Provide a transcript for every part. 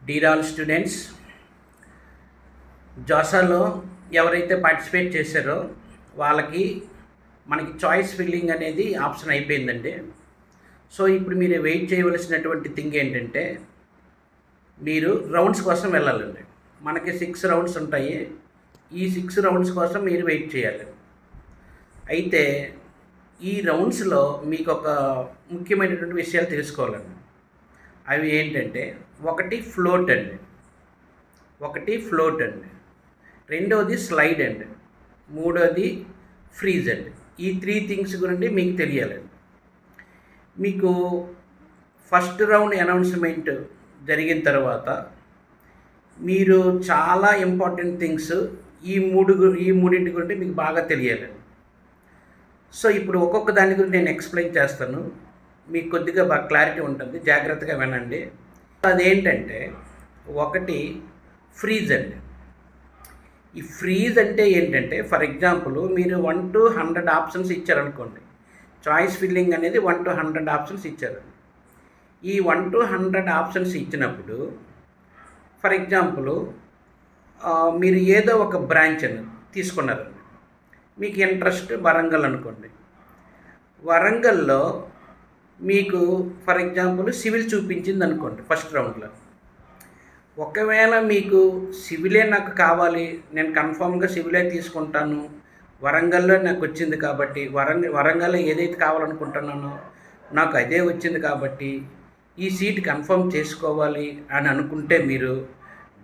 Deere all students, జాసాలో ఎవరైతే participate చేశారో వాళ్ళకి మనకి చాయిస్ ఫిల్లింగ్ అనేది ఆప్షన్ అయిపోయిందండి. సో ఇప్పుడు మీరు వెయిట్ చేయవలసినటువంటి థింగ్ ఏంటంటే, మీరు రౌండ్స్ కోసం వెళ్ళాలండి. మనకి 6 రౌండ్స్ ఉంటాయి. ఈ 6 రౌండ్స్ కోసం మీరు వెయిట్ చేయాలి. అయితే ఈ రౌండ్స్లో మీకు ఒక ముఖ్యమైనటువంటి విషయాలు తెలుసుకోవాలండి. అవి ఏంటంటే, ఒకటి ఫ్లోట్ అండి, రెండవది స్లైడ్ అండి, మూడవది ఫ్రీజ్ అండి. ఈ 3 థింగ్స్ గురించి మీకు తెలియాలండి. మీకు ఫస్ట్ రౌండ్ అనౌన్స్మెంట్ జరిగిన తర్వాత మీరు చాలా ఇంపార్టెంట్ థింగ్స్ ఈ మూడింటి గురించి మీకు బాగా తెలియాలండి. సో ఇప్పుడు ఒక్కొక్క దాని గురించి నేను ఎక్స్ప్లెయిన్ చేస్తాను. మీకు కొద్దిగా బాగా క్లారిటీ ఉంటుంది, జాగ్రత్తగా వినండి. అదేంటంటే, ఒకటి ఫ్రీజ్ అండి. ఈ ఫ్రీజ్ అంటే ఏంటంటే, ఫర్ ఎగ్జాంపుల్ మీరు 1 to 100 ఆప్షన్స్ ఇచ్చారనుకోండి. చాయిస్ ఫిల్లింగ్ అనేది 1 to 100 ఆప్షన్స్ ఇచ్చారు. ఈ 1 to 100 ఆప్షన్స్ ఇచ్చినప్పుడు, ఫర్ ఎగ్జాంపుల్ మీరు ఏదో ఒక బ్రాంచ్ అని తీసుకున్నారండి. మీకు ఇంట్రెస్ట్ వరంగల్ అనుకోండి. వరంగల్లో మీకు ఫర్ ఎగ్జాంపుల్ సివిల్ చూపించింది అనుకోండి ఫస్ట్ రౌండ్లో. ఒకవేళ మీకు సివిలే నాకు కావాలి, నేను కన్ఫామ్గా సివిలే తీసుకుంటాను, వరంగల్లో నాకు వచ్చింది కాబట్టి, వరంగల్లో ఏదైతే కావాలనుకుంటున్నానో నాకు అదే వచ్చింది కాబట్టి ఈ సీట్ కన్ఫర్మ్ చేసుకోవాలి అని అనుకుంటే, మీరు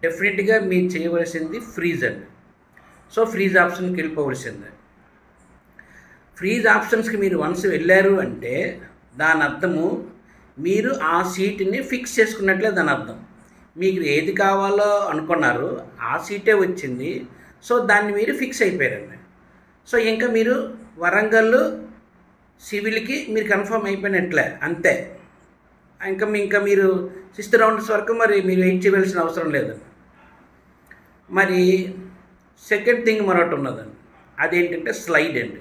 డెఫినెట్గా మీరు చేయవలసింది ఫ్రీజ్ అండి. సో ఫ్రీజ్ ఆప్షన్కి వెళ్ళిపోవలసిందే. ఫ్రీజ్ ఆప్షన్స్కి మీరు వన్స్ వెళ్ళారు అంటే దాని అర్థము మీరు ఆ సీట్ని ఫిక్స్ చేసుకున్నట్లే దాని అర్థం. మీకు ఏది కావాలో అనుకున్నారు, ఆ సీటే వచ్చింది. సో దాన్ని మీరు ఫిక్స్ అయిపోయారండి. సో ఇంకా మీరు వరంగల్ సివిల్కి మీరు కన్ఫర్మ్ అయిపోయినట్లే, అంతే. ఇంకా మీరు 6th రౌండ్స్ వరకు మరి మీరు వెయిట్ చేయవలసిన అవసరం లేదండి. మరి సెకండ్ థింగ్ మరొకటి ఉన్నదండి. అదేంటంటే స్లైడ్ అండి.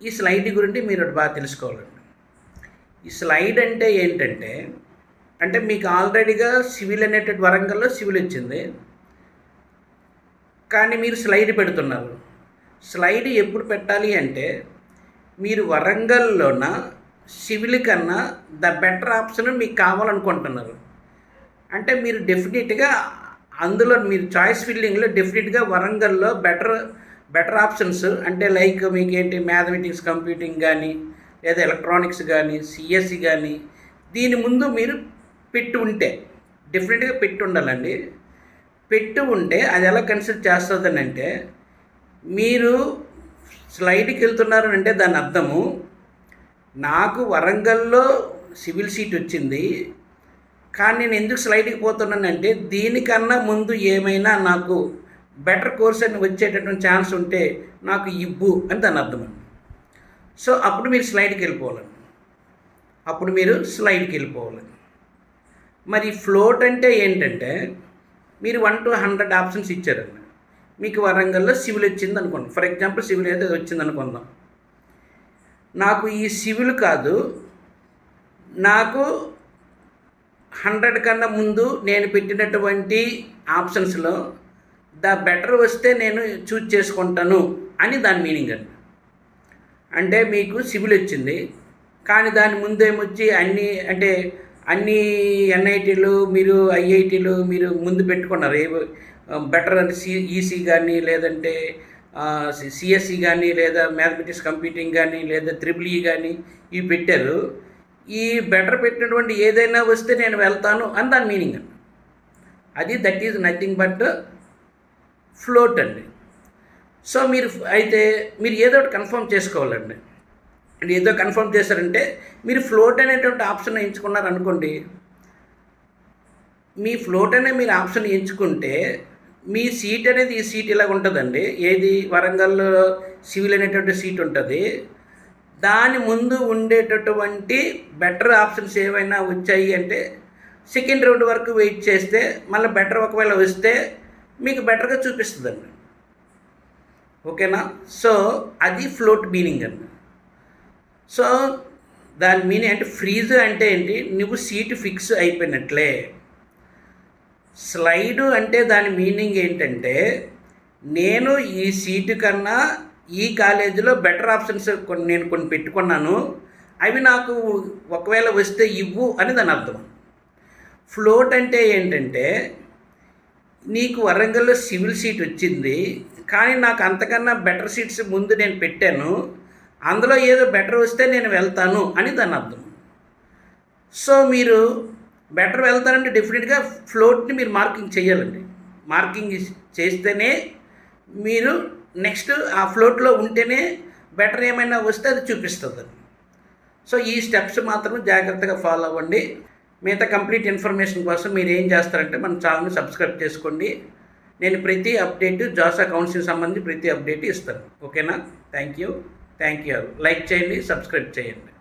ఈ స్లైడ్ గురించి మీరు బాగా తెలుసుకోవాలండి. ఈ స్లైడ్ అంటే ఏంటంటే, మీకు ఆల్రెడీగా సివిల్ అనేటువంటి వరంగల్లో సివిల్ వచ్చింది, కానీ మీరు స్లైడ్ పెడుతున్నారు. స్లైడ్ ఎప్పుడు పెట్టాలి అంటే, మీరు వరంగల్లోన సివిల్ కన్నా ద బెటర్ ఆప్షన్ మీకు కావాలనుకుంటున్నారు అంటే, మీరు డెఫినెట్గా అందులో మీరు చాయిస్ ఫిల్లింగ్లో డెఫినెట్గా వరంగల్లో బెటర్ ఆప్షన్స్ అంటే లైక్ మీకు ఏంటి, మ్యాథమెటిక్స్, కంప్యూటింగ్ కానీ, లేదా ఎలక్ట్రానిక్స్ కానీ, సిఎస్సి కానీ, దీని ముందు మీరు పెట్టి ఉంటే, డెఫినెట్గా పెట్టి ఉండాలండి. పెట్టి ఉంటే అది ఎలా కన్సిడర్ చేస్తుందని అంటే, మీరు స్లైడ్కి వెళ్తున్నారు అంటే దాని అర్థము, నాకు వరంగల్లో సివిల్ సీట్ వచ్చింది, కానీ నేను ఎందుకు స్లైడ్కి పోతున్నానంటే దీనికన్నా ముందు ఏమైనా నాకు బెటర్ కోర్స్ అని వచ్చేటటువంటి ఛాన్స్ ఉంటే నాకు ఇవ్వు అని దాని అర్థం అండి. సో అప్పుడు మీరు స్లైడ్కి వెళ్ళిపోవాలి. మరి ఫ్లోట్ అంటే ఏంటంటే, మీరు 1 to 100 ఆప్షన్స్ ఇచ్చారండి. మీకు వరంగల్లో సివిల్ వచ్చింది అనుకోండి. ఫర్ ఎగ్జాంపుల్ సివిల్ ఏదో వచ్చింది అనుకుందాం. నాకు ఈ సివిల్ కాదు, నాకు 100 కన్నా ముందు నేను పెట్టినటువంటి ఆప్షన్స్లో ద బెటర్ వస్తే నేను చూజ్ చేసుకుంటాను అని దాని మీనింగ్ అండి. అంటే మీకు సివిల్ వచ్చింది, కానీ దాని ముందు ఏమొచ్చి అన్ని ఎన్ఐటీలు, మీరు ఐఐటీలు మీరు ముందు పెట్టుకున్నారు. బెటర్ అంటే ఈసీ కానీ, లేదంటే సిఎస్సి కానీ, లేదా మ్యాథమెటిక్స్, కంప్యూటింగ్ కానీ, లేదా ట్రిపుల్ ఈ కానీ ఇవి పెట్టారు. ఈ బెటర్ పెట్టినటువంటి ఏదైనా వస్తే నేను వెళ్తాను అని దాని మీనింగ్ అండి. That is nothing but float అండి. సో మీరు ఏదో ఒకటి కన్ఫర్మ్ చేసుకోవాలండి. ఏదో కన్ఫర్మ్ చేశారంటే, మీరు ఫ్లోట్ అనేటువంటి ఆప్షన్ ఎంచుకున్నారు అనుకోండి. మీ ఫ్లోట్ అనే మీరు ఆప్షన్ ఎంచుకుంటే మీ సీట్ అనేది ఈ సీట్ ఇలాగ ఉంటుందండి. ఏది, వరంగల్ సివిల్ అనేటువంటి సీట్ ఉంటుంది. దాని ముందు ఉండేటటువంటి బెటర్ ఆప్షన్స్ ఏమైనా వచ్చాయి అంటే సెకండ్ రౌండ్ వరకు వెయిట్ చేస్తే మళ్ళీ బెటర్ ఒకవేళ వస్తే మీకు బెటర్గా చూపిస్తుందండి. ఓకేనా? సో అది ఫ్లోట్ మీనింగ్ అండి. సో దాని మీనింగ్ అంటే, ఫ్రీజ్ అంటే ఏంటి, నువ్వు సీటు ఫిక్స్ అయిపోయినట్లే. స్లైడు అంటే దాని మీనింగ్ ఏంటంటే, నేను ఈ సీటు కన్నా ఈ కాలేజీలో బెటర్ ఆప్షన్స్ కొన్ని పెట్టుకున్నాను, అవి నాకు ఒకవేళ వస్తే ఇవ్వు అని దాని అర్థం. ఫ్లోట్ అంటే ఏంటంటే, నీకు వరంగల్లో సివిల్ సీట్ వచ్చింది, కానీ నాకు అంతకన్నా బెటర్ సీట్స్ ముందు నేను పెట్టాను, అందులో ఏదో బెటర్ వస్తే నేను వెళ్తాను అని దాని అర్థం. సో మీరు బెటర్ వెళ్తారంటే డెఫినెట్గా ఫ్లోట్ని మీరు మార్కింగ్ చేయాలండి. మార్కింగ్ చేస్తేనే మీరు నెక్స్ట్ ఆ ఫ్లోట్లో ఉంటేనే బెటర్ ఏమైనా వస్తే అది చూపిస్తుంది. సో ఈ స్టెప్స్ మాత్రం జాగ్రత్తగా ఫాలో అవ్వండి. మిగతా కంప్లీట్ ఇన్ఫర్మేషన్ కోసం మీరు ఏం చేస్తారంటే మన ఛానల్ని సబ్స్క్రైబ్ చేసుకోండి. నేను ప్రతి అప్డేట్ జాసా కౌన్సిలింగ్ సంబంధించి ప్రతి అప్డేట్ ఇస్తాను. ఓకేనా? Thank you. లైక్ చేయండి, సబ్స్క్రైబ్ చేయండి.